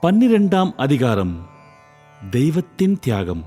12ஆம் அதிகாரம். தெய்வத்தின் தியாகம்.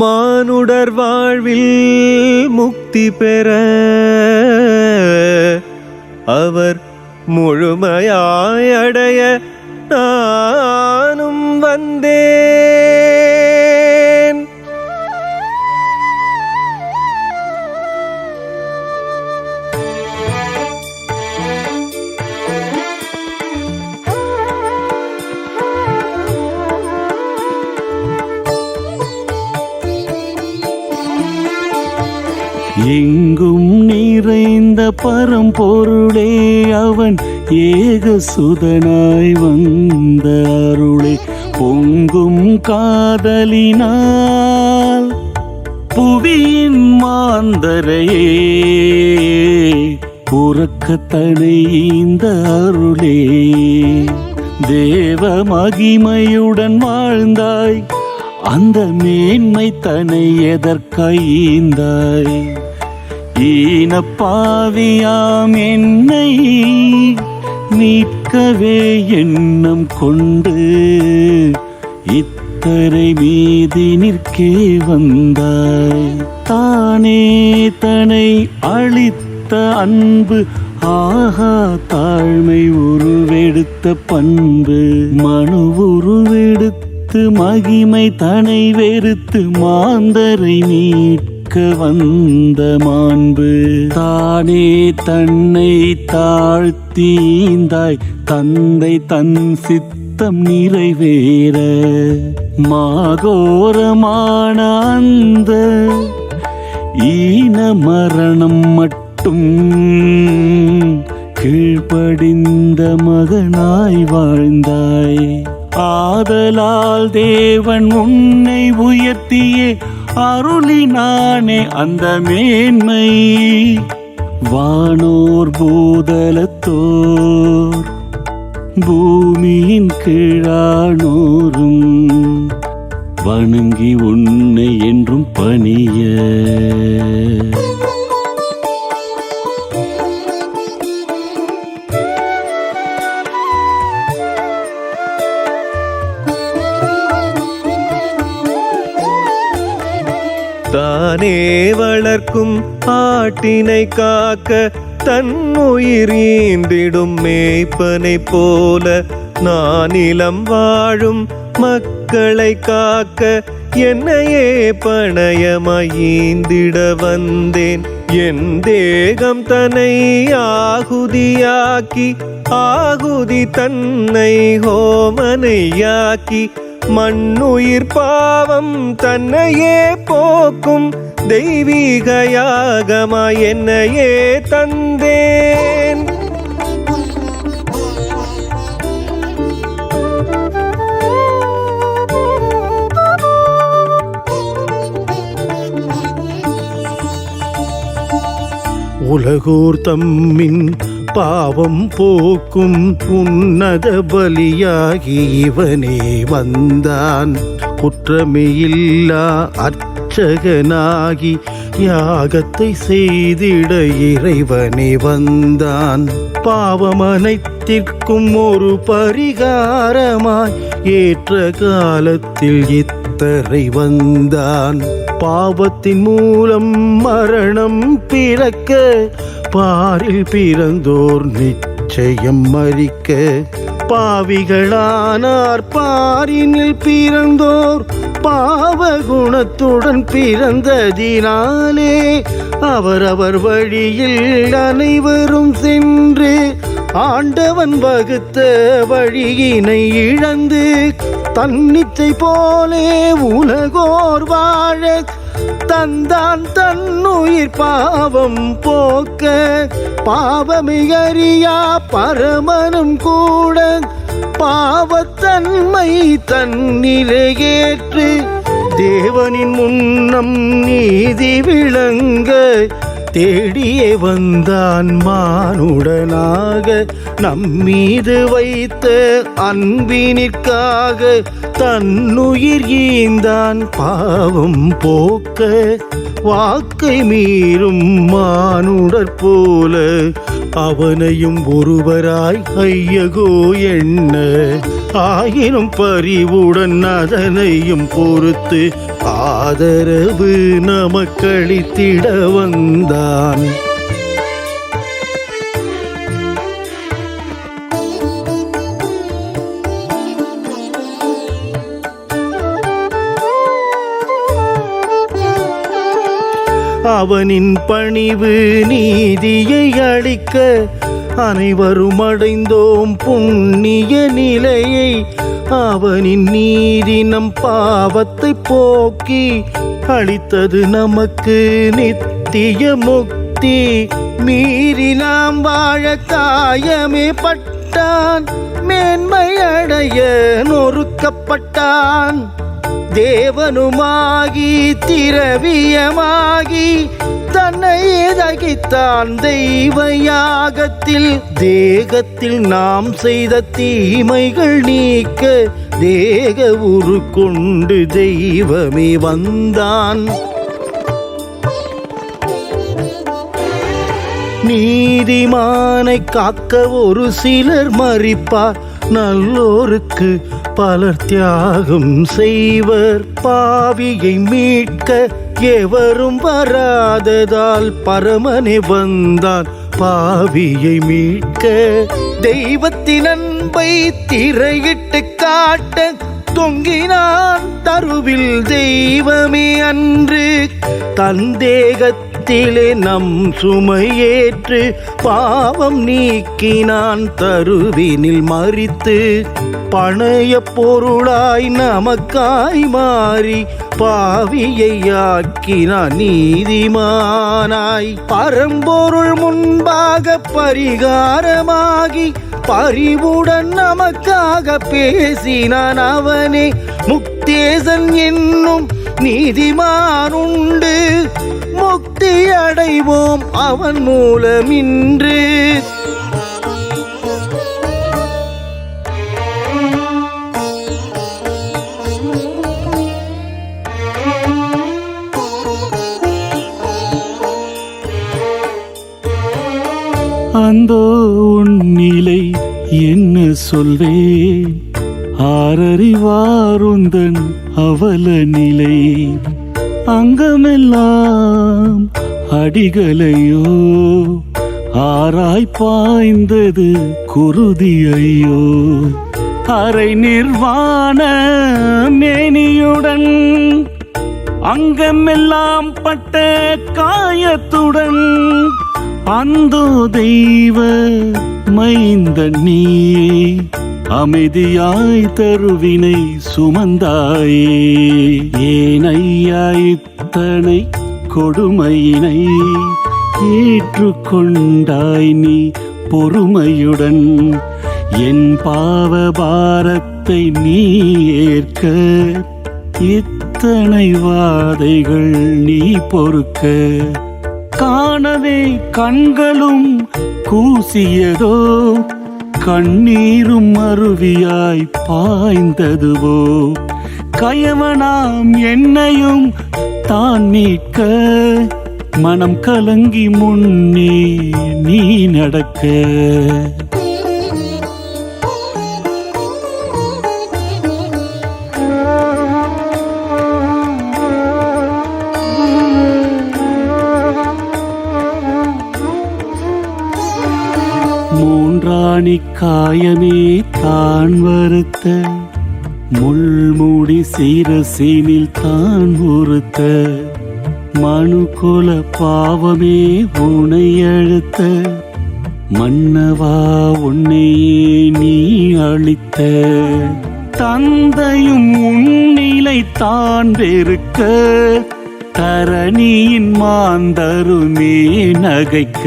மானுடர் வாழ்வில் முக்தி பெற அவர் முழுமையாய் அடைய நானும் வந்தேன். எங்கும் நிறைந்த பரம்பொருளே, அவன் ஏகசுதனாய் வந்த அருளே, பொங்கும் காதலினால் புவியின் மாந்தரையே புறக்கத்தனை இந்த அருளே. தேவ மகிமையுடன் வாழ்ந்தாய், அந்த மேன்மை தனை எதற்கைந்தாய்? ஈனப்பாவியாம் என்னை மீட்கவே எண்ணம் கொண்டு இத்தரை மீதி நிற்கே வந்தாய். தானே தனை அளித்த அன்பு, ஆஹா தாழ்மை உருவெடுத்த பண்பு, மனு உருவெடுத்து மகிமை தனை வெறுத்து மாந்தரை மீட்க வந்த மாண்பு. தானே தன்னை தாழ்த்தீந்தாய், தந்தை தன் சித்தம் நிறைவேற மாகோரமான அந்த ஈன மரணம் மட்டும் கீழ்ப்படிந்த மகனாய் வாழ்ந்தாய். ஆதலால் தேவன் உன்னை உயர்த்தியே அருளினானே அந்த மேன்மை. வானோர் பூதலத்தோர் பூமியின் கீழானோரும் வணங்கி உன்னை என்றும் பணிய. தானே வளர்க்கும் ஆட்டினை காக்க தன்னுயிரீந்திடும் மேய்ப்பனை போல நான் இளம் வாழும் மக்களை காக்க என்னையே பணயமாய்ந்திட வந்தேன். என் தேகம் தன்னை ஆகுதியாக்கி ஆகுதி தன்னை ஹோமனையாக்கி மண்ணுயிர் பாவம் தன்னையே போக்கும் தெய்வீகயாகமாய் என்னையே தந்தேன். உலகோர் தம்மின் பாவம் போக்கும் உன்னத பலியாகி இவனே வந்தான். குற்றமையில்லா அர்ச்சகனாகி யாகத்தை செய்திட இறைவனே வந்தான். பாவமனைத்திற்கும் ஒரு பரிகாரமாய் ஏற்ற காலத்தில் இத்தரை வந்தான். பாவத்தின் மூலம் மரணம் பிறக்க பாரில் பிறந்தோர் நிச்சயம் மரிக்க. பாவிகளானார் பாரினில் பிறந்தோர் பாவ குணத்துடன் பிறந்ததினாலே அவரவர் வழியில் அனைவரும் சென்று ஆண்டவன் வகுத்த வழியினை இழந்து தன்னிச்சை போலே உலகோர் வாழ தந்தான் தன்னுயிர் பாவம் போக்க. பாவமிகறியா பரமனும் கூட பாவத்தன்மை தன்னிலையேற்று தேவனின் முன்னம் நீதி விளங்க தேடியே வந்தான் மானுடனாக, நம்மீது வைத்த அன்பினிற்காக தன்னுயிர் ஈந்தான் பாவம் போக்க. வாக்கை மீறும் மானுடர் போல அவனையும் ஒருவராய் ஐயகோ எண்ண, ஆயினும் பரிவுடன் அதனையும் பொறுத்து ஆதரவு நமக்களித்திட வந்தான். அவனின் பணிவு நீதியை அளிக்க அனைவரும் அடைந்தோம் புண்ணிய நிலையை. அவனின் நீதி நம் பாவத்தை போக்கி அளித்தது நமக்கு நித்திய முக்தி. மீறி நாம் வாழ காயமே பட்டான், மேன்மை அடைய நொறுக்கப்பட்டான். தேவனுமாகி திரவியமாகி தன்னை தகித்தான் தெய்வ யாகத்தில். தேகத்தில் நாம் செய்த தீமைகள் நீக்க தேக உரு கொண்டு தெய்வமே வந்தான். நீதிமானை காக்க ஒரு சிலர் மரிப்பார், நல்லோருக்கு பலர் தியாகம் செய்வர். பாவியை மீட்க எவரும் வராததால் பரமனே வந்தான் பாவியை மீட்க. தெய்வத்தின் அன்பை திரையிட்டு காட்ட தொங்கினான் தருவில் தெய்வமே அன்று. தந்தேகத்திலே நம் சுமையேற்று பாவம் நீக்கினான் தருவினில் மரித்து. பணைய பொருளாய் நமக்காய் மாறி பாவியை ஆக்கினான் நீதிமானாய். பரம்பொருள் முன்பாக பரிகாரமாகி பரிவுடன் நமக்காக பேசினான் அவனே. முக்தேசன் என்னும் நீதிமானுண்டு, முக்தி அடைவோம் அவன் மூலமின்று. அந்தோ உன்னிலை என்ன சொல்வேன், ஆரறிவாருந்தன் அவல நிலை. அங்கமெல்லாம் அடிகளையோ ஆராய் பாய்ந்தது குருதி ஐயோ. அரை நிர்வாண மேனியுடன் அங்கமெல்லாம் பட்ட காயத்துடன் அந்தோ தெய்வ மைந்த நீயே, அமைதியாய் தருவினை சுமந்தாயே. ஏனையா இத்தனை கொடுமையினை ஏற்றுக்கொண்டாய் நீ பொறுமையுடன். என் பாவ பாரத்தை நீ ஏற்க இத்தனை வாதைகள் நீ பொறுக்க. காணவே கண்களும் கூசியதோ, கண்ணீரும் அருவியாய் பாய்ந்ததுவோ. கயவனாம் என்னையும் தான் மீட்க மனம் கலங்கி முன்னே நீ நடக்க. மூன்றாணி காயமே தான் வருத்த, முள்மூடி சீரசீனில் தான் உறுத்த. மனுக்குல பாவமே உனை அழுத்த, மன்னவா உன்னையே நீ அளித்த. தந்தையும் உன்னிலை தான் வெறுக்க, தரணியின் மாந்தருமே நகைக்க.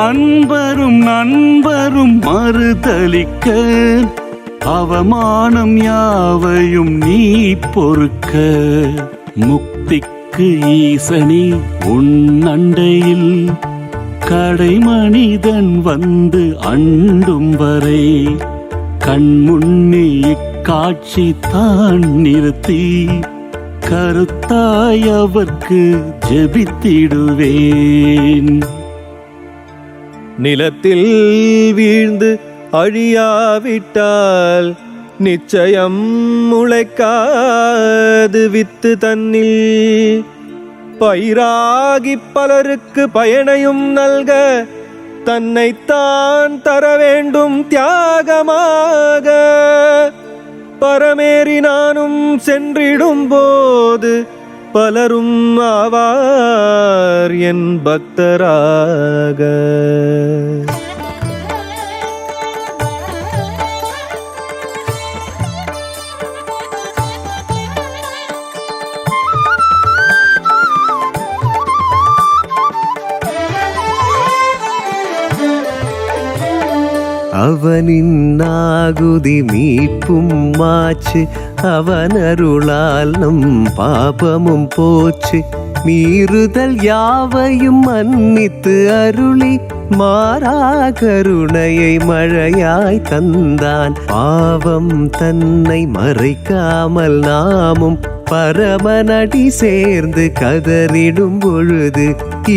அன்பரும் நண்பரும் மறுதலிக்க, அவமானம் யாவையும் நீ பொறுக்க. முக்திக் எதற்கு ஈசனே உன் அண்டையில் கடைமனிதன் வந்து அண்டும் வரை கண்முன்னே இக்காட்சி தான் நிறுத்தி கருத்தாய் அவர்க்கு ஜெபித்திடுவேன். நிலத்தில் வீழ்ந்து அழியாவிட்டால் நிச்சயம் முளைக்காது வித்து தன்னில் பயிராகி பலருக்கு பயனையும் நல்க தன்னைத்தான் தர வேண்டும் தியாகமாக. பரமேறி நானும் சென்றிடும் போது பலரும் ஆவார் என் பக்தராக. அவனின் நாகுதி மீட்பும் மாச்சு, அவன் அருளால் நம் பாபமும் போச்சு. மீறுதல் யாவையும் மன்னித்து அருளி மாறா கருணையை மழையாய் தந்தான். பாவம் தன்னை மறைக்காமல் நாமும் பரமனடி சேர்ந்து கதறிடும் பொழுது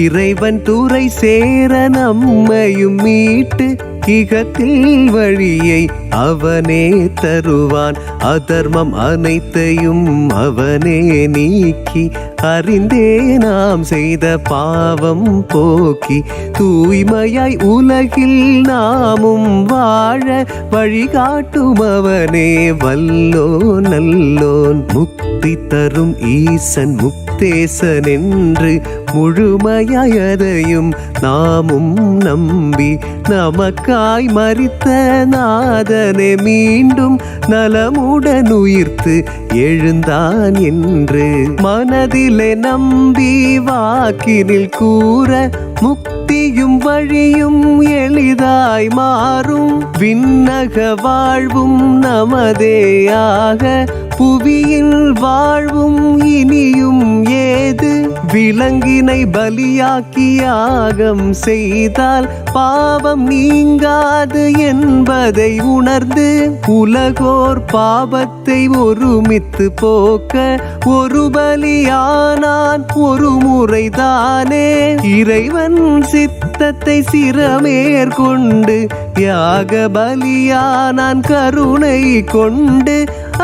இறைவன் துறை சேர நம்மையும் மீட்டு இகத்தில் வழியை அவனே தருவான். அதர்மம் அனைத்தையும் அவனே நீக்கி அறிந்தே நாம் செய்த பாவம் போக்கி தூய்மையாய் உலகில் நாமும் வாழ வழிகாட்டும் அவனே வல்லோன் நல்லோன். முக்தி தரும் ஈசன் முக்தேசன் என்று முழுமையாய் அதையும் நாமும் நம்பி நமக்காய் மரித்த நாதனை மீண்டும் நலமுடன் உயிர்த்து எழுந்தான் என்று மனதிலே நம்பி வாக்கினில் கூற முக்தியும் வழியும் எளிதாய் மாறும். விண்ணக வாழ்வும் நமதேயாக புவியில் வாழ்வும் இனியும் ஏது. விலங்கினை பலியாக்கி யாகம் செய்தால் பாவம் நீங்காது என்பதை உணர்ந்து உலகோர் பாவத்தை ஒருமித்து போக்க ஒரு பலியானான் ஒரு முறைதானே. இறைவன் சித்தத்தை சிரமேற்கொண்டு யாக பலியானான் கருணை கொண்டு.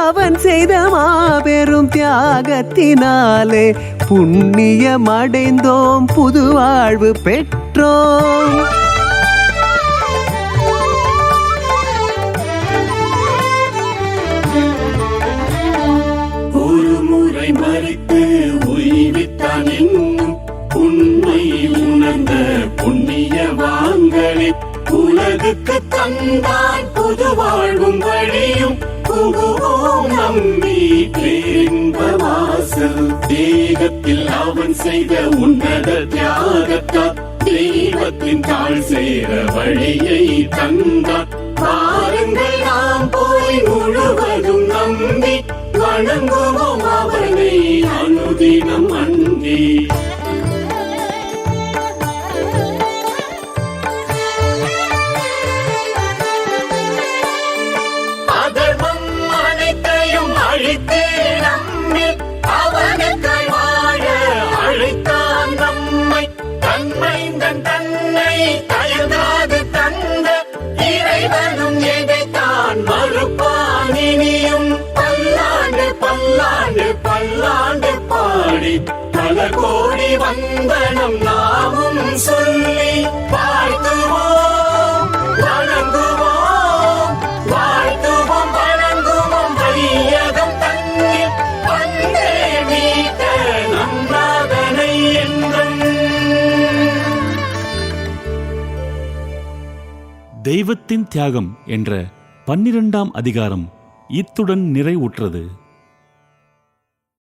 அவன் செய்த மாபெரும் தியாகத்தினாலே புண்ணியம் அடைந்தோம் புது வாழ்வு பெற்றோம். ஒரு முறை மறித்து உய்வித்தான் என்னும் உண்மை உணர்ந்த புண்ணியவான்களே உலகுக்கு தந்தான் புது வாழ்வும் வழியும் புகுவோம் நம்பி பேரின்ப வாசல். தேகத்தில் அவன் செய்த உன்னத தியாகத்தால் தெய்வத்தின் தாழ் சேர வழியை தந்தான். பாருங்கள் நாம் போய் முழுவதும் நம்பி வணங்குவோம் அவனை அனுதினம் அன்றி. பல கோடி வந்தனம் நாமும் சொல்லி வாழ்த்துவோம் வணங்குவோம் வாழ்த்துவோம் வணங்குவோம் வையகம் தன்னில் வந்தே மீட்ட நம்பாதனை என்றும். தெய்வத்தின் தியாகம் என்ற 12ஆம் அதிகாரம் இத்துடன் நிறைவுற்றது.